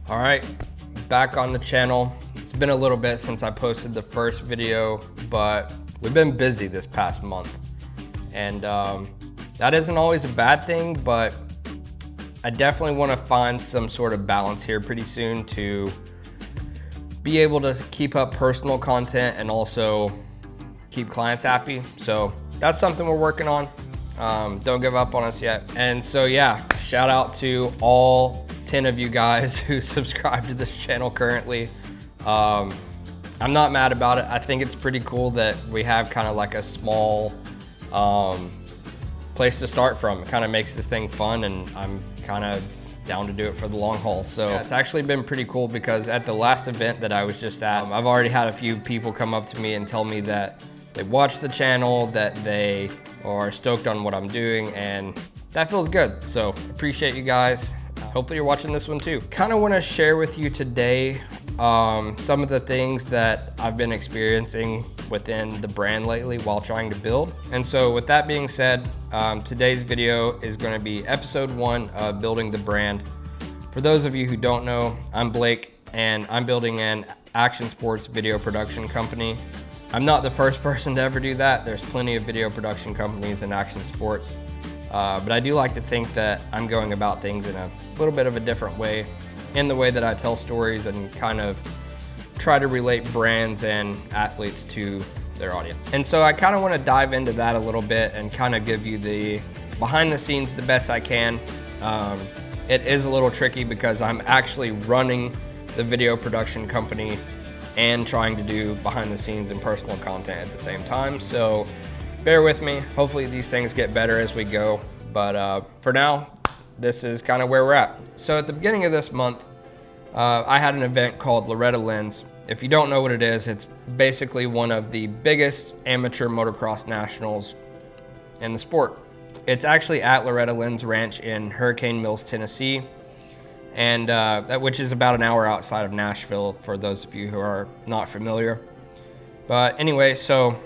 All right, back on the channel. It's been a little bit since I posted the first video, but we've been busy this past month. And that isn't always a bad thing, but I definitely want to find some sort of balance here pretty soon to be able to keep up personal content and also keep clients happy. So that's something we're working on. Don't give up on us yet. And so yeah, shout out to all 10 of you guys who subscribe to this channel currently. I'm not mad about it. I think it's pretty cool that we have kind of like a small place to start from. It kind of makes this thing fun, and I'm kind of down to do it for the long haul. So yeah, it's actually been pretty cool because at the last event that I was just at, I've already had a few people come up to me and tell me that they watched the channel, that they are stoked on what I'm doing, and that feels good. So appreciate you guys. Hopefully you're watching this one too. Kind of want to share with you today some of the things that I've been experiencing within the brand lately while trying to build. And so with that being said, today's video is going to be episode 1 of building the brand. For those of you who don't know, I'm Blake and I'm building an action sports video production company. I'm not the first person to ever do that. There's plenty of video production companies in action sports. But I do like to think that I'm going about things in a little bit of a different way, in the way that I tell stories and kind of try to relate brands and athletes to their audience. And so I kind of want to dive into that a little bit and kind of give you the behind the scenes the best I can. It is a little tricky because I'm actually running the video production company and trying to do behind the scenes and personal content at the same time. So bear with me. Hopefully these things get better as we go. But for now, this is kind of where we're at. So at the beginning of this month, I had an event called Loretta Lynn's. If you don't know what it is, it's basically one of the biggest amateur motocross nationals in the sport. It's actually at Loretta Lynn's ranch in Hurricane Mills, Tennessee, and which is about an hour outside of Nashville for those of you who are not familiar. But anyway, so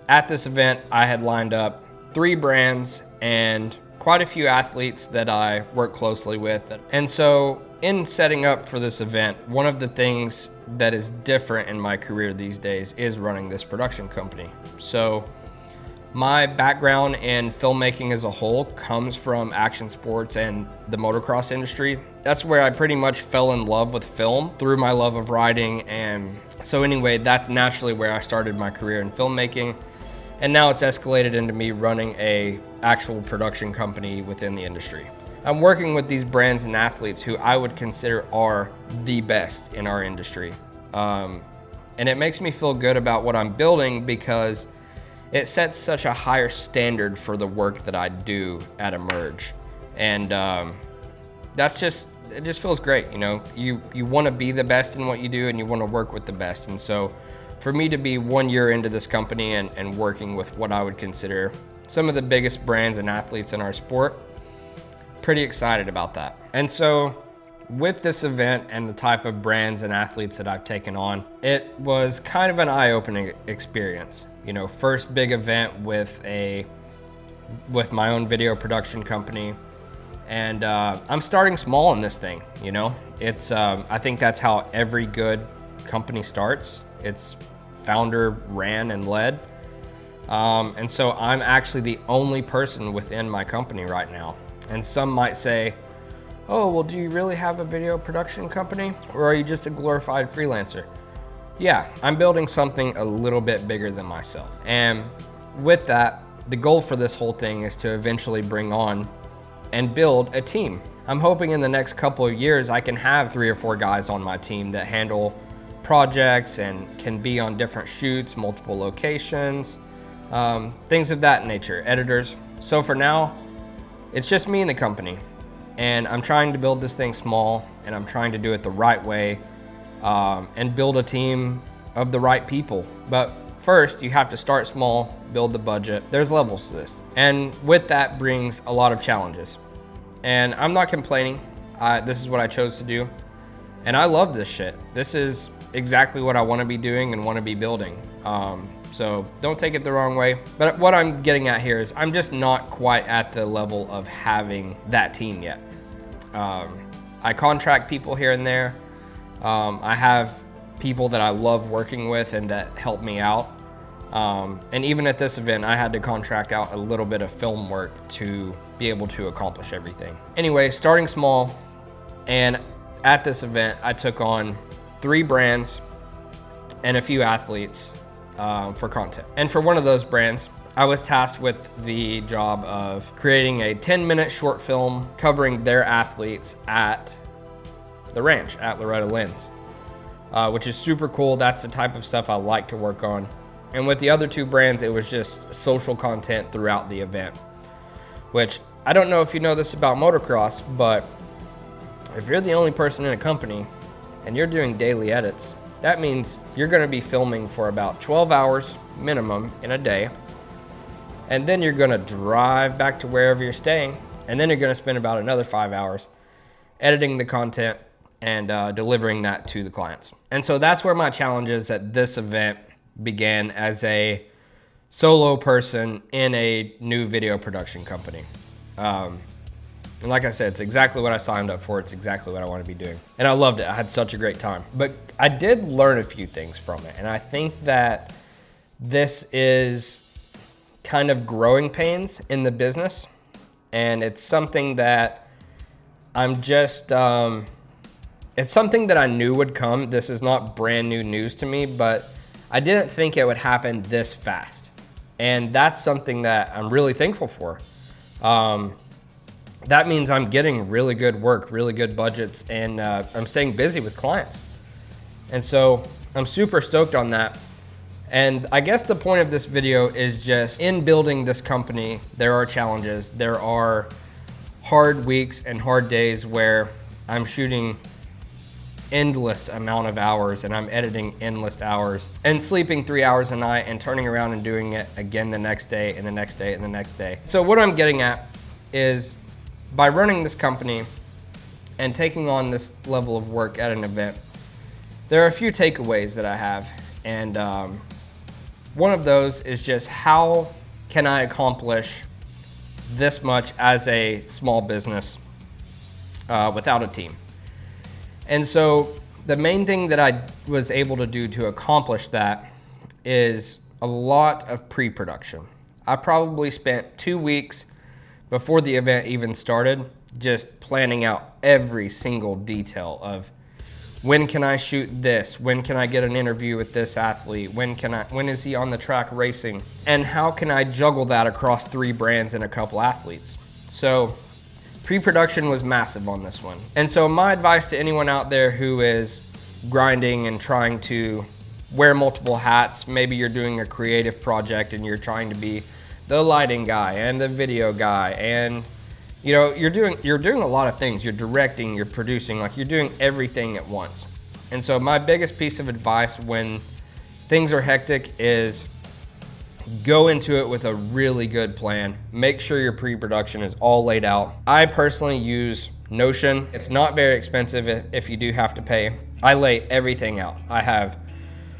at this event, I had lined up 3 brands and quite a few athletes that I work closely with. And so in setting up for this event, one of the things that is different in my career these days is running this production company. So my background in filmmaking as a whole comes from action sports and the motocross industry. That's where I pretty much fell in love with film through my love of writing. And so anyway, that's naturally where I started my career in filmmaking. And now it's escalated into me running a actual production company within the industry. I'm working with these brands and athletes who I would consider are the best in our industry. And it makes me feel good about what I'm building because it sets such a higher standard for the work that I do at Emerge. And it just feels great. You know, you want to be the best in what you do and you want to work with the best. And so for me to be 1 year into this company and working with what I would consider some of the biggest brands and athletes in our sport, pretty excited about that. And so with this event and the type of brands and athletes that I've taken on, it was kind of an eye-opening experience. You know, first big event with my own video production company. And I'm starting small in this thing, you know? It's I think that's how every good company starts. It's founder ran and led. And so I'm actually the only person within my company right now. And some might say, oh, well, do you really have a video production company? Or are you just a glorified freelancer? Yeah, I'm building something a little bit bigger than myself. And with that, the goal for this whole thing is to eventually bring on and build a team. I'm hoping in the next couple of years, I can have 3 or 4 guys on my team that handle projects and can be on different shoots, multiple locations, things of that nature, editors. So for now, it's just me and the company. And I'm trying to build this thing small, and I'm trying to do it the right way, and build a team of the right people. But first, you have to start small, build the budget. There's levels to this. And with that brings a lot of challenges. And I'm not complaining. This is what I chose to do. And I love this shit. This is exactly what I want to be doing and want to be building. So don't take it the wrong way. But what I'm getting at here is I'm just not quite at the level of having that team yet. I contract people here and there. I have people that I love working with and that help me out. And even at this event, I had to contract out a little bit of film work to be able to accomplish everything. Anyway, starting small, and at this event, I took on 3 brands and a few athletes for content. And for one of those brands, I was tasked with the job of creating a 10-minute short film covering their athletes at the ranch at Loretta Lynn's, which is super cool. That's the type of stuff I like to work on. And with the other 2 brands, it was just social content throughout the event, which I don't know if you know this about motocross, but if you're the only person in a company and you're doing daily edits, that means you're gonna be filming for about 12 hours minimum in a day. And then you're gonna drive back to wherever you're staying. And then you're gonna spend about another 5 hours editing the content and delivering that to the clients. And so that's where my challenges at this event began as a solo person in a new video production company. And like I said, it's exactly what I signed up for. It's exactly what I want to be doing. And I loved it. I had such a great time. But I did learn a few things from it. And I think that this is kind of growing pains in the business. And it's something that I'm just, it's something that I knew would come. This is not brand new news to me, but I didn't think it would happen this fast. And that's something that I'm really thankful for. That means I'm getting really good work, really good budgets, and I'm staying busy with clients. And so I'm super stoked on that. And I guess the point of this video is just in building this company, there are challenges. There are hard weeks and hard days where I'm shooting endless amount of hours and I'm editing endless hours and sleeping 3 hours a night and turning around and doing it again the next day and the next day and the next day. So what I'm getting at is by running this company and taking on this level of work at an event, there are a few takeaways that I have. And one of those is just how can I accomplish this much as a small business without a team? And so the main thing that I was able to do to accomplish that is a lot of pre-production. I probably spent 2 weeks before the event even started just planning out every single detail of when can I shoot this? When can I get an interview with this athlete? When is he on the track racing? And how can I juggle that across 3 brands and a couple athletes? So pre-production was massive on this one. And so my advice to anyone out there who is grinding and trying to wear multiple hats, maybe you're doing a creative project and you're trying to be the lighting guy and the video guy, and you know, you're doing a lot of things. You're directing, you're producing, like you're doing everything at once. And so my biggest piece of advice when things are hectic is go into it with a really good plan. Make sure your pre-production is all laid out. I personally use Notion. It's not very expensive if you do have to pay. I lay everything out. I have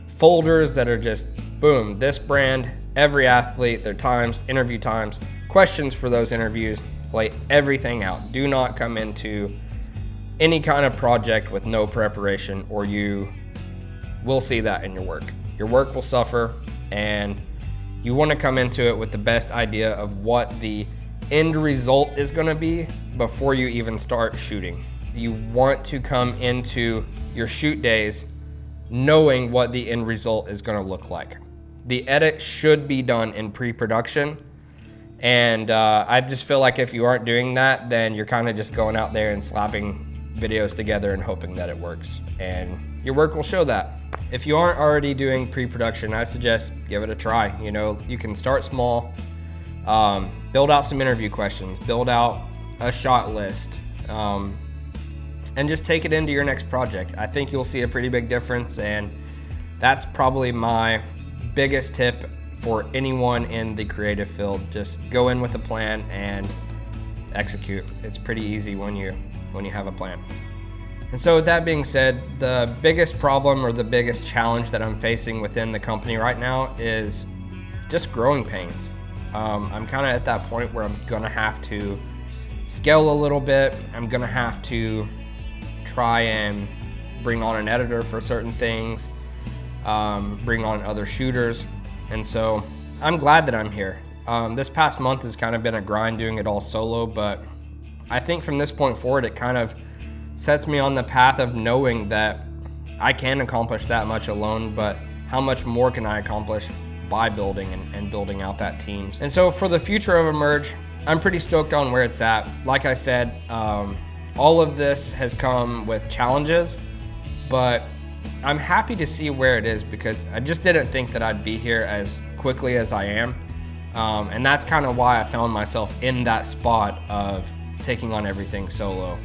folders that are just, boom, this brand, every athlete, their times, interview times, questions for those interviews. Lay everything out. Do not come into any kind of project with no preparation, or you will see that in your work. Your work will suffer, and you want to come into it with the best idea of what the end result is going to be before you even start shooting. You want to come into your shoot days knowing what the end result is going to look like. The edit should be done in pre-production. And I just feel like if you aren't doing that, then you're kind of just going out there and slapping videos together and hoping that it works. And your work will show that. If you aren't already doing pre-production, I suggest give it a try. You know, you can start small, build out some interview questions, build out a shot list, and just take it into your next project. I think you'll see a pretty big difference, and that's probably my biggest tip for anyone in the creative field. Just go in with a plan and execute. It's pretty easy when you have a plan. And so with that being said, the biggest problem or the biggest challenge that I'm facing within the company right now is just growing pains. I'm kind of at that point where I'm gonna have to scale a little bit. I'm gonna have to try and bring on an editor for certain things, bring on other shooters. And so I'm glad that I'm here. This past month has kind of been a grind doing it all solo, but I think from this point forward, it kind of sets me on the path of knowing that I can accomplish that much alone, but how much more can I accomplish by building and building out that team. And so for the future of Emerge, I'm pretty stoked on where it's at. Like I said, all of this has come with challenges, but I'm happy to see where it is because I just didn't think that I'd be here as quickly as I am. And that's kind of why I found myself in that spot of taking on everything solo.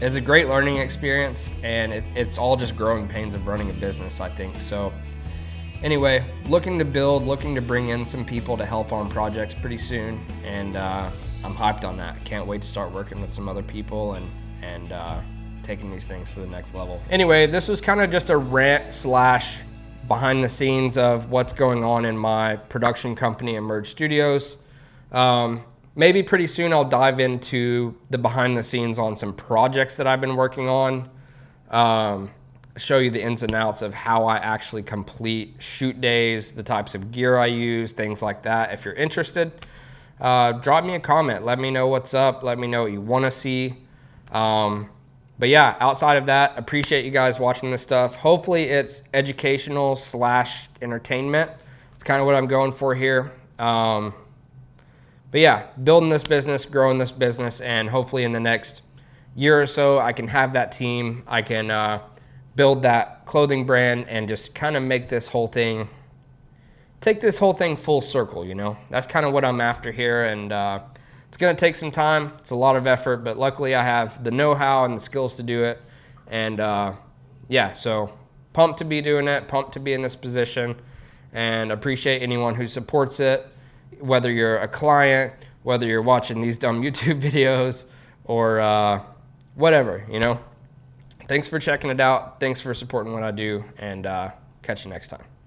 It's a great learning experience, and it's all just growing pains of running a business, I think. So anyway, looking to build, looking to bring in some people to help on projects pretty soon, and I'm hyped on that. Can't wait to start working with some other people and taking these things to the next level. Anyway, this was kind of just a rant slash behind the scenes of what's going on in my production company, Emerge Studios. Maybe pretty soon I'll dive into the behind the scenes on some projects that I've been working on. Show you the ins and outs of how I actually complete shoot days, the types of gear I use, things like that. If you're interested, drop me a comment. Let me know what's up. Let me know what you want to see. But yeah, outside of that, appreciate you guys watching this stuff. Hopefully it's educational slash entertainment. It's kind of what I'm going for here. But yeah, building this business, growing this business, and hopefully in the next year or so, I can have that team. I can build that clothing brand and just kind of make this whole thing, take this whole thing full circle, you know? That's kind of what I'm after here, and it's gonna take some time. It's a lot of effort, but luckily I have the know-how and the skills to do it. And yeah, so pumped to be doing it, pumped to be in this position, and appreciate anyone who supports it, whether you're a client, whether you're watching these dumb YouTube videos, or whatever, you know? Thanks for checking it out. Thanks for supporting what I do, and catch you next time.